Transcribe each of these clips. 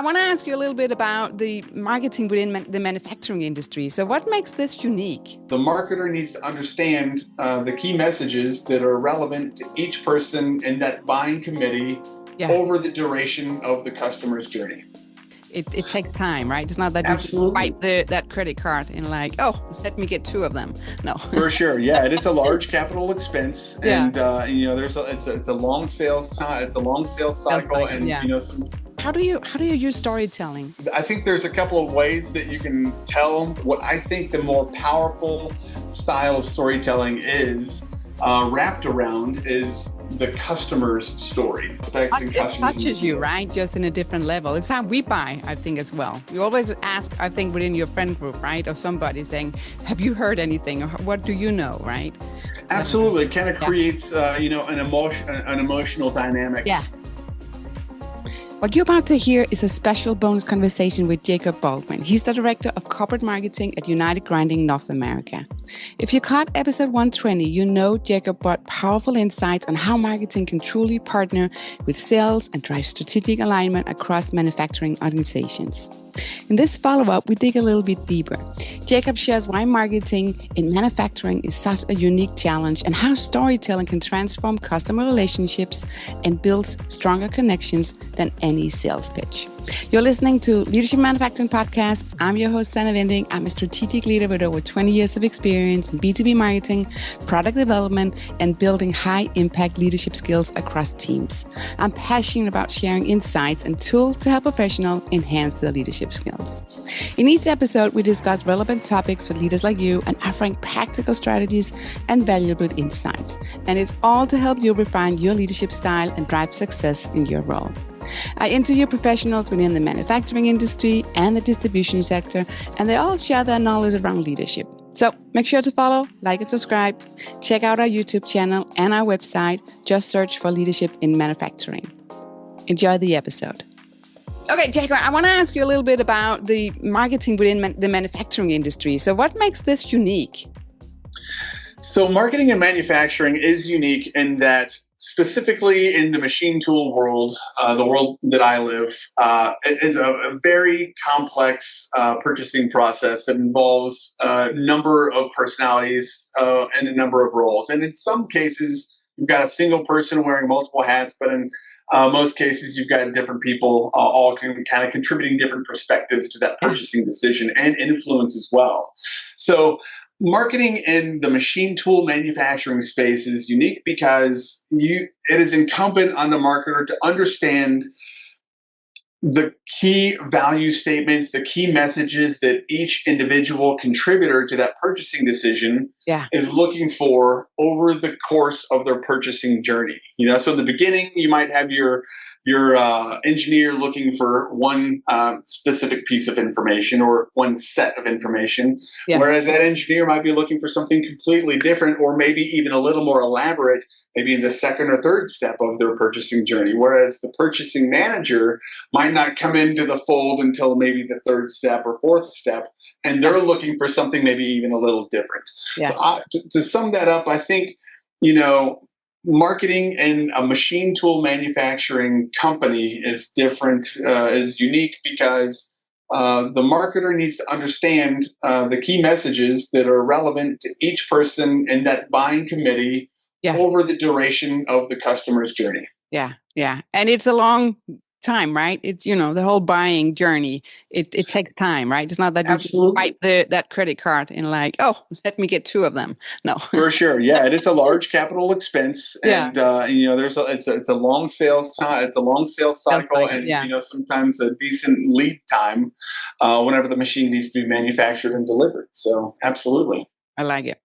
I want to ask you a little bit about the marketing within the manufacturing industry. So what makes this unique? The marketer needs to understand the key messages that are relevant to each person in that buying committee Yeah, over the duration of the customer's journey. it takes time, right? It's not that you just Absolutely. swipe that credit card and like, oh, let me get two of them. No. For sure, yeah, it is a large capital expense, Yeah. and it's a long sales time, it's a long sales Sales cycle, cycle, and yeah. How do you use storytelling? I think there's a couple of ways that you can tell what I think the more powerful style of storytelling is wrapped around is the customer's story. It touches you, right? Just in a different level. It's how we buy, I think, as well. You always ask, I think, within your friend group, right? Or somebody saying, have you heard anything? Or what do you know, right? Absolutely. It kind of creates, an emotional dynamic. Yeah. What you're about to hear is a special bonus conversation with Jacob Baldwin. He's the Director of Corporate Marketing at United Grinding North America. If you caught episode 120, you know Jacob brought powerful insights on how marketing can truly partner with sales and drive strategic alignment across manufacturing organizations. In this follow-up, we dig a little bit deeper. Jacob shares why marketing in manufacturing is such a unique challenge and how storytelling can transform customer relationships and builds stronger connections than any sales pitch. You're listening to Leadership Manufacturing Podcast. I'm your host, Sannah Vinding. I'm a strategic leader with over 20 years of experience in B2B marketing, product development, and building high-impact leadership skills across teams. I'm passionate about sharing insights and tools to help professionals enhance their leadership skills. In each episode, we discuss relevant topics for leaders like you and offering practical strategies and valuable insights. And it's all to help you refine your leadership style and drive success in your role. I interview professionals within the manufacturing industry and the distribution sector, and they all share their knowledge around leadership. So make sure to follow, like, and subscribe. Check out our YouTube channel and our website. Just search for Leadership in Manufacturing. Enjoy the episode. Okay, Jacob, I want to ask you a little bit about the marketing within the manufacturing industry. So what makes this unique? So marketing and manufacturing is unique in that specifically in the machine tool world, the world that I live, it is a very complex purchasing process that involves a number of personalities and a number of roles. And in some cases, you've got a single person wearing multiple hats, but in most cases, you've got different people all kind of contributing different perspectives to that purchasing decision and influence as well. So marketing in the machine tool manufacturing space is unique because it is incumbent on the marketer to understand the key value statements, the key messages that each individual contributor to that purchasing decision is looking for over the course of their purchasing journey. So in the beginning, you might have your engineer looking for one specific piece of information or one set of information, whereas that engineer might be looking for something completely different or maybe even a little more elaborate, maybe in the second or third step of their purchasing journey, whereas the purchasing manager might not come into the fold until maybe the third step or fourth step, and they're looking for something maybe even a little different. So to sum that up, I think, marketing in a machine tool manufacturing company is different, is unique because the marketer needs to understand the key messages that are relevant to each person in that buying committee over the duration of the customer's journey. Yeah. And it's a long time, right? It's, the whole buying journey. It takes time, right? It's not that you just swipe that credit card and like, oh, let me get two of them. No. For sure. Yeah, it is a large capital expense, and it's a long sales time. It's a long sales cycle, and sometimes a decent lead time whenever the machine needs to be manufactured and delivered. So absolutely, I like it.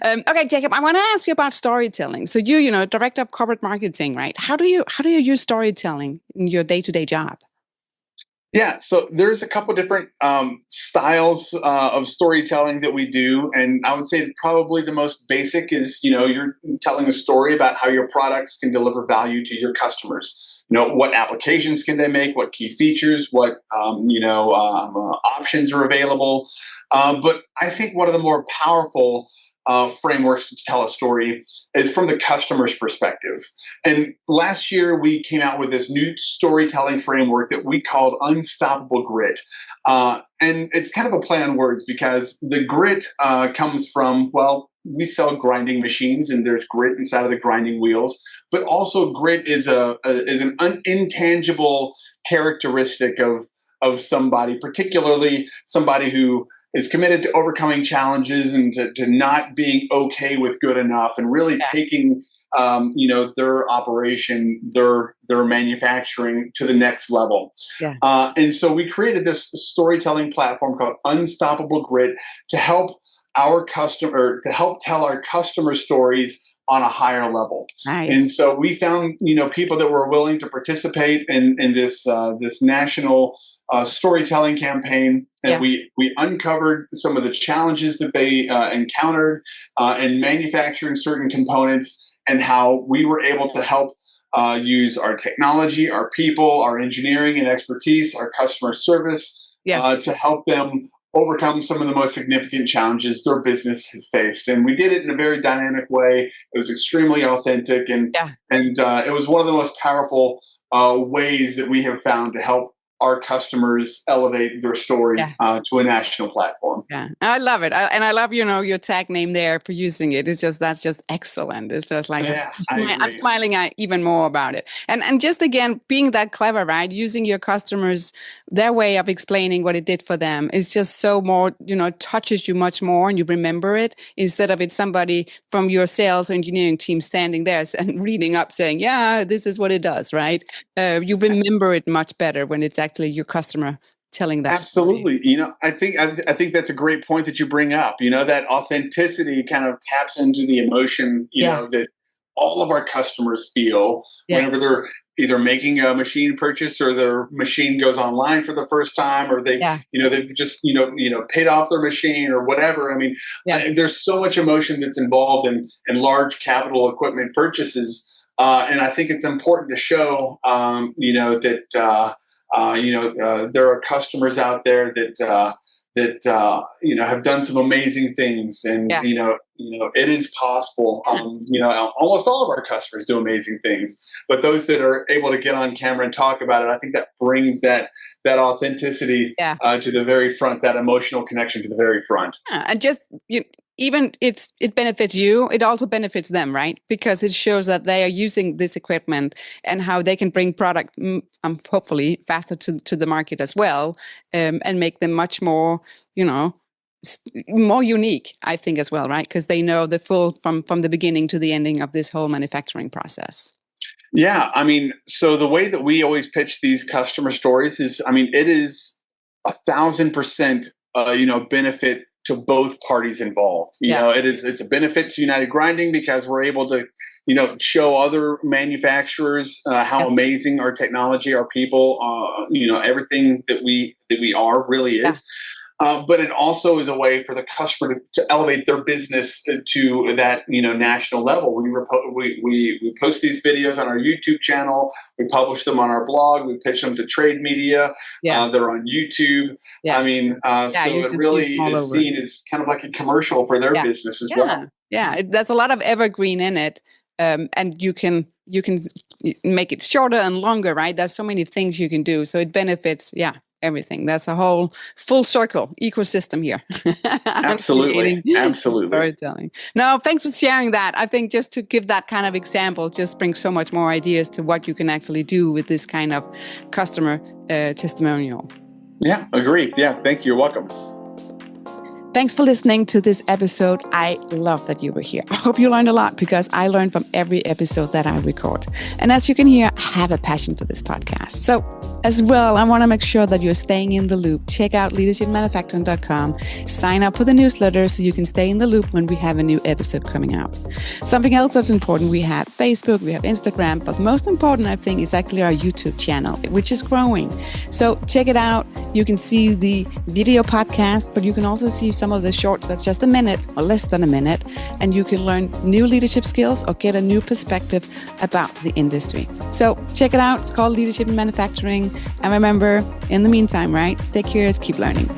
Okay, Jacob, I want to ask you about storytelling. So you Director of Corporate Marketing, right? How do you use storytelling in your day-to-day job? Yeah, so there's a couple different styles of storytelling that we do, and I would say that probably the most basic is you're telling a story about how your products can deliver value to your customers. What applications can they make? What key features? What options are available? But I think one of the more powerful frameworks to tell a story is from the customer's perspective. And last year, we came out with this new storytelling framework that we called Unstoppable Grit. And it's kind of a play on words because the grit comes from, well, we sell grinding machines and there's grit inside of the grinding wheels, but also grit is an intangible characteristic of somebody, particularly somebody who is committed to overcoming challenges and to not being okay with good enough and really taking their operation, their manufacturing to the next level. Yeah. And so we created this storytelling platform called Unstoppable Grit to help tell our customer stories on a higher level. Nice. And so we found, people that were willing to participate in this national storytelling campaign, and we uncovered some of the challenges that they encountered in manufacturing certain components, and how we were able to help use our technology, our people, our engineering and expertise, our customer service to help them overcome some of the most significant challenges their business has faced. And we did it in a very dynamic way. It was extremely authentic, and it was one of the most powerful ways that we have found to help our customers elevate their story to a national platform. Yeah, I love it. And I love, your tag name there for using it. That's just excellent. It's just like, I'm smiling even more about it. And just again, being that clever, right? Using your customers, their way of explaining what it did for them is just so more, it touches you much more and you remember it, instead of it's somebody from your sales or engineering team standing there and reading up saying, this is what it does, right? You remember it much better when it's actually your customer telling that. Absolutely. Story. I think that's a great point that you bring up. That authenticity kind of taps into the emotion, that all of our customers feel whenever they're either making a machine purchase or their machine goes online for the first time, or they've just, paid off their machine or whatever. I mean, there's so much emotion that's involved in large capital equipment purchases. And I think it's important to show, that there are customers out there that have done some amazing things, and it is possible. Almost all of our customers do amazing things, but those that are able to get on camera and talk about it, I think that brings that authenticity to the very front, that emotional connection to the very front. And just even it benefits you, it also benefits them, right? Because it shows that they are using this equipment and how they can bring product hopefully faster to the market as well, and make them much more, more unique, I think, as well, right? Because they know the full from the beginning to the ending of this whole manufacturing process. Yeah, I mean, so the way that we always pitch these customer stories is, it is 1,000%, benefit to both parties involved. It's a benefit to United Grinding because we're able to, show other manufacturers how amazing our technology, our people, everything that we are really is. But it also is a way for the customer to elevate their business to that national level. We post these videos on our YouTube channel. We publish them on our blog. We pitch them to trade media. They're on YouTube. So it really is seen as kind of like a commercial for their business as well. Yeah, there's a lot of evergreen in it, and you can make it shorter and longer, right? There's so many things you can do, so it benefits. Everything. That's a whole full circle ecosystem here. Absolutely. Storytelling. No, thanks for sharing that. I think just to give that kind of example just brings so much more ideas to what you can actually do with this kind of customer testimonial. Yeah, agreed. Yeah, thank you. You're welcome. Thanks for listening to this episode. I love that you were here. I hope you learned a lot, because I learn from every episode that I record. And as you can hear, I have a passion for this podcast. So as well, I want to make sure that you're staying in the loop. Check out leadershipmanufacturing.com. Sign up for the newsletter so you can stay in the loop when we have a new episode coming out. Something else that's important, we have Facebook, we have Instagram, but most important, I think, is actually our YouTube channel, which is growing. So check it out. You can see the video podcast, but you can also see some of the shorts that's just a minute or less than a minute, and you can learn new leadership skills or get a new perspective about the industry. So check it out. It's called Leadership in Manufacturing. And remember, in the meantime, right, stay curious, keep learning.